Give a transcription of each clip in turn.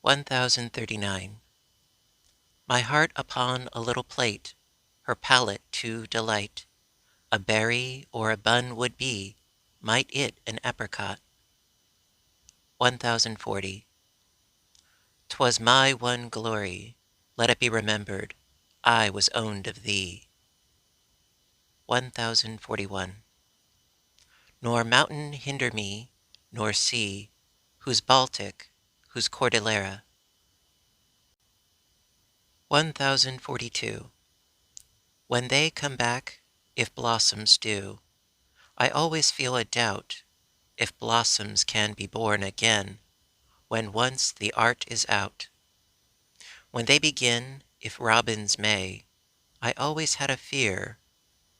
1039. My heart upon a little plate, her palate to delight, a berry or a bun would be, might it an apricot. 1040. 'Twas my one glory, let it be remembered, I was owned of thee. 1041. Nor mountain hinder me, nor sea, whose Baltic, whose Cordillera. 1042. When they come back, if blossoms do, I always feel a doubt if blossoms can be born again when once the art is out. When they begin, if robins may, I always had a fear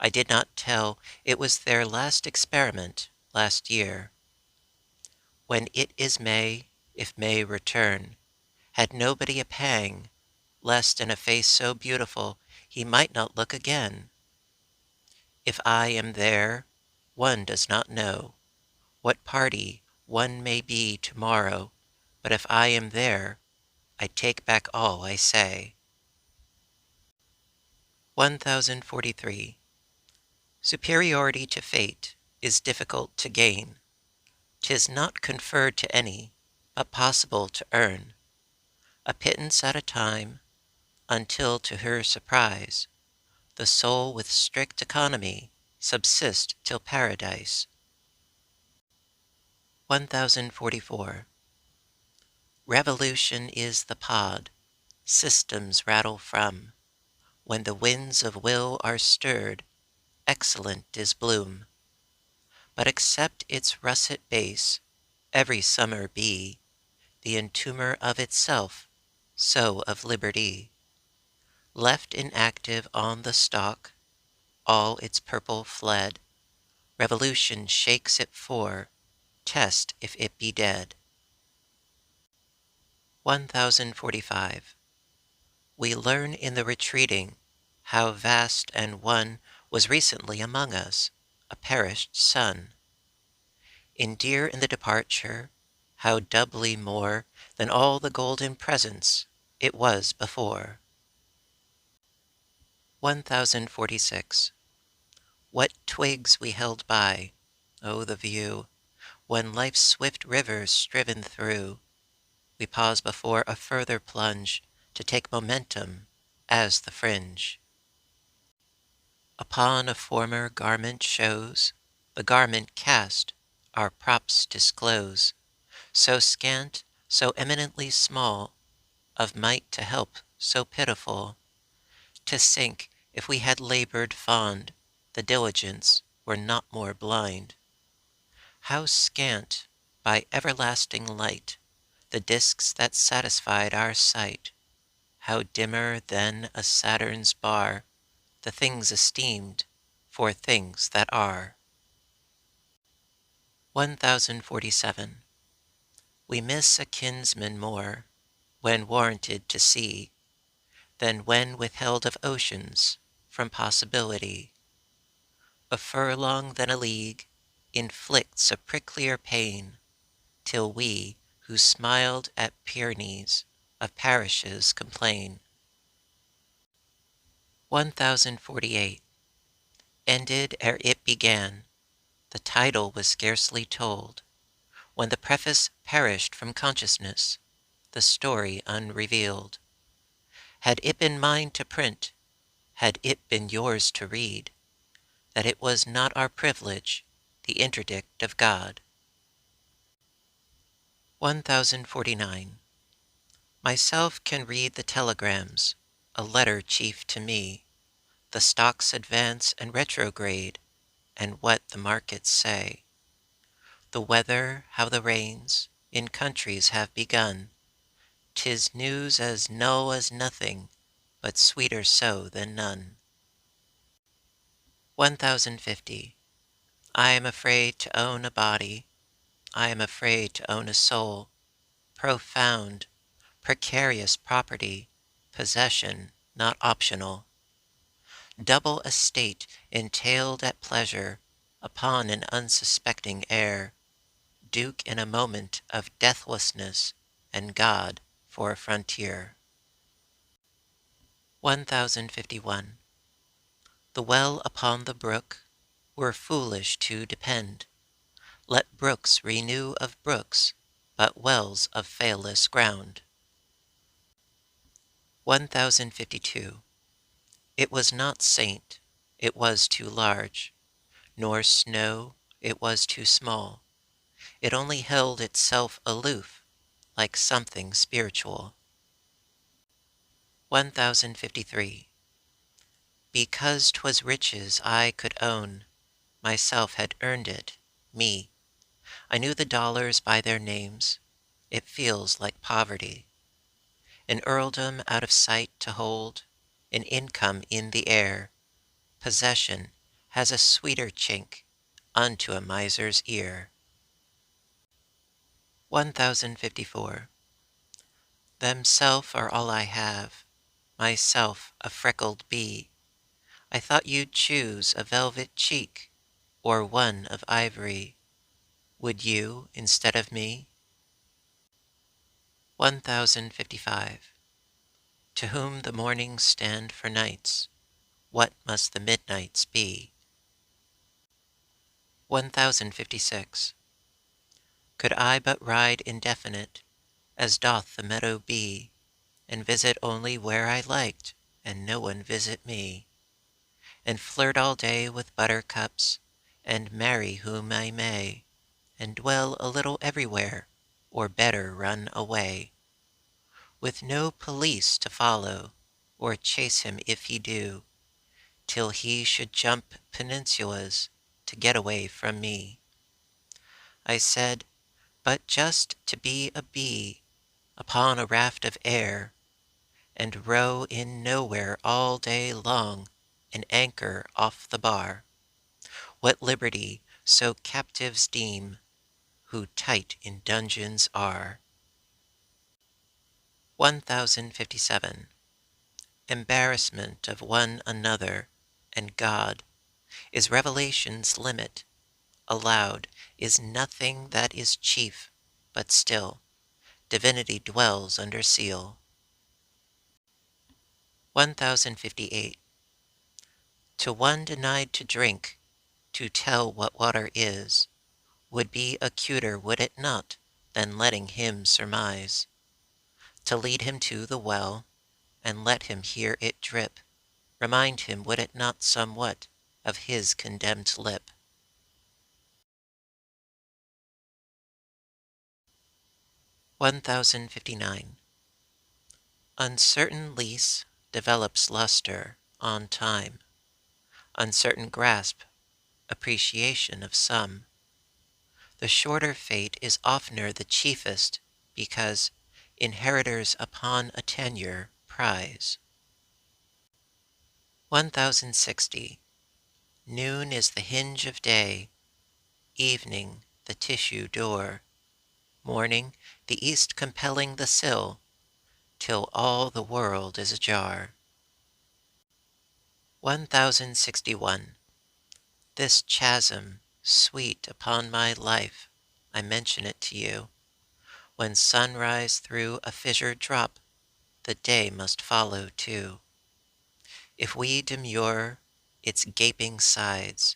I did not tell it was their last experiment last year. When it is May, if May return, had nobody a pang, lest in a face so beautiful he might not look again. If I am there, one does not know what party one may be tomorrow, but if I am there, I take back all I say. 1043. Superiority to fate is difficult to gain. 'Tis not conferred to any, but possible to earn a pittance at a time, until to her surprise the soul with strict economy subsist till paradise. 1044. Revolution is the pod systems rattle from. When the winds of will are stirred, excellent is bloom. But except its russet base every summer be the entomber of itself, so of liberty. Left inactive on the stalk, all its purple fled, revolution shakes it for test if it be dead. 1045. We learn in the retreating how vast and one was recently among us, a perished son. Endear in the departure, how doubly more than all the golden presents it was before. 1046. What twigs we held by, oh the view, when life's swift rivers striven through, we pause before a further plunge to take momentum as the fringe. Upon a former garment shows, the garment cast, our props disclose, so scant, so eminently small, of might to help so pitiful, to sink if we had labored fond, the diligence were not more blind. How scant, by everlasting light, the discs that satisfied our sight, how dimmer than a Saturn's bar, the things esteemed for things that are. 1047. We miss a kinsman more, when warranted to see, than when withheld of oceans from possibility. A furlong than a league inflicts a pricklier pain, till we, who smiled at Pyrenees, of parishes complain. 1048. Ended ere it began, the title was scarcely told, when the preface perished from consciousness, the story unrevealed. Had it been mine to print, had it been yours to read, that it was not our privilege, the interdict of God. 1049. Myself can read the telegrams, a letter chief to me, the stocks advance and retrograde, and what the markets say. The weather, how the rains in countries have begun, 'tis news as null as nothing, but sweeter so than none. 1050. I am afraid to own a body, I am afraid to own a soul, profound, precarious property, possession not optional. Double estate entailed at pleasure upon an unsuspecting heir, duke in a moment of deathlessness, and God for a frontier. 1051. The well upon the brook were foolish to depend. Let brooks renew of brooks, but wells of failless ground. 1052. It was not saint, it was too large, nor snow, it was too small. It only held itself aloof, like something spiritual. 1053. Because 'twas riches I could own, myself had earned it, me. I knew the dollars by their names. It feels like poverty. An earldom out of sight to hold, an income in the air. Possession has a sweeter chink unto a miser's ear. 1054. Themself are all I have, myself a freckled bee. I thought you'd choose a velvet cheek, or one of ivory. Would you instead of me? 1055. To whom the mornings stand for nights, what must the midnights be? 1056. Could I but ride indefinite, as doth the meadow bee, and visit only where I liked, and no one visit me, and flirt all day with buttercups, and marry whom I may, and dwell a little everywhere, or better run away, with no police to follow, or chase him if he do, till he should jump peninsulas to get away from me. I said, but just to be a bee upon a raft of air, and row in nowhere all day long, and anchor off the bar. What liberty so captives deem, who tight in dungeons are. 1057. Embarrassment of one another and God is revelation's limit. Allowed is nothing that is chief, but still divinity dwells under seal. 1058. To one denied to drink, to tell what water is, would be acuter, would it not, than letting him surmise? To lead him to the well, and let him hear it drip, remind him, would it not somewhat, of his condemned lip? 1059. Uncertain lease develops luster on time. Uncertain grasp, appreciation of some. The shorter fate is oftener the chiefest, because inheritors upon a tenure prize. 1060. Noon is the hinge of day, evening the tissue door, morning the east compelling the sill, till all the world is ajar. 1061. This chasm, sweet upon my life, I mention it to you. When sunrise through a fissure drop, the day must follow too. If we demur, its gaping sides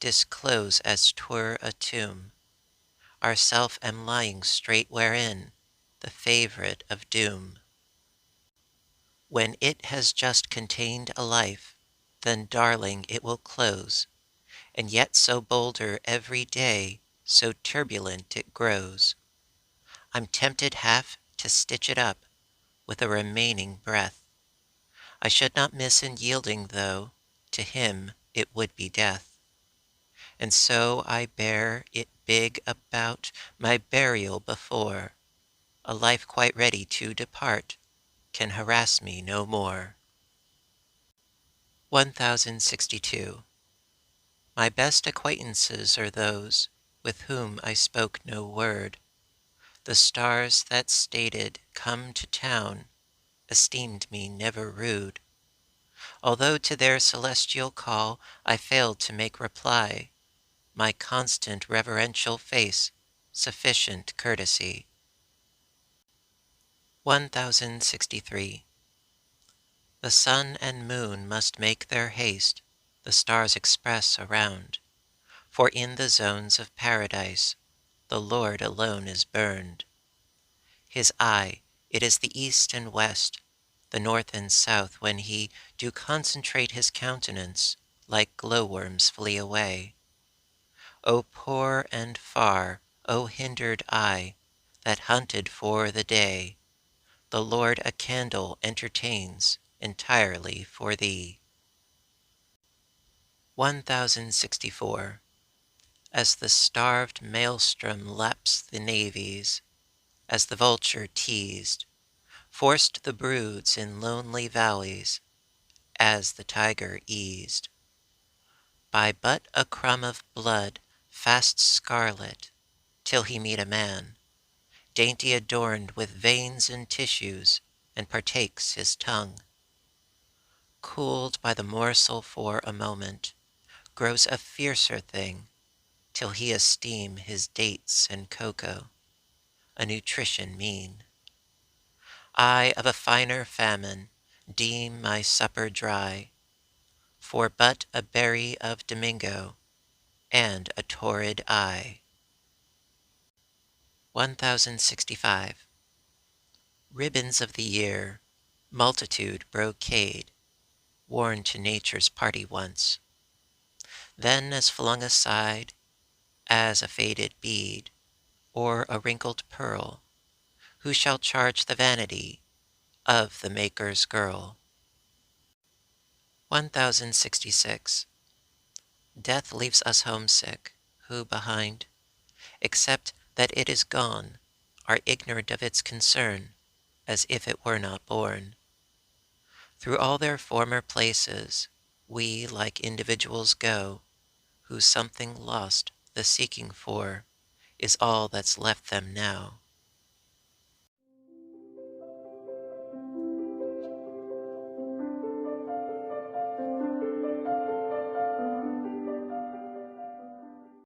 disclose as 'twere a tomb. Ourself am lying straight wherein, the favourite of doom. When it has just contained a life, then darling it will close, and yet so bolder every day, so turbulent it grows. I'm tempted half to stitch it up with a remaining breath. I should not miss in yielding, though to him it would be death. And so I bear it big about my burial before. A life quite ready to depart can harass me no more. 1062. My best acquaintances are those with whom I spoke no word. The stars that stated come to town esteemed me never rude. Although to their celestial call I failed to make reply, my constant reverential face sufficient courtesy. 1063. The sun and moon must make their haste, the stars express around, for in the zones of paradise the Lord alone is burned. His eye, it is the east and west, the north and south, when he do concentrate his countenance, like glowworms flee away. O poor and far, O hindered eye, that hunted for the day, the Lord a candle entertains entirely for thee. 1064. As the starved maelstrom laps the navies, as the vulture teased, forced the broods in lonely valleys, as the tiger eased, by but a crumb of blood fast scarlet, till he meet a man, dainty adorned with veins and tissues, and partakes his tongue. Cooled by the morsel for a moment, grows a fiercer thing, till he esteem his dates and cocoa a nutrition mean. I of a finer famine deem my supper dry, for but a berry of Domingo and a torrid eye. 1065. Ribbons of the year, multitude brocade, worn to nature's party once, then as flung aside as a faded bead, or a wrinkled pearl, who shall charge the vanity of the maker's girl? 1066. Death leaves us homesick, who behind, except that it is gone, are ignorant of its concern, as if it were not born. Through all their former places, we like individuals go, whose something lost the seeking for is all that's left them now.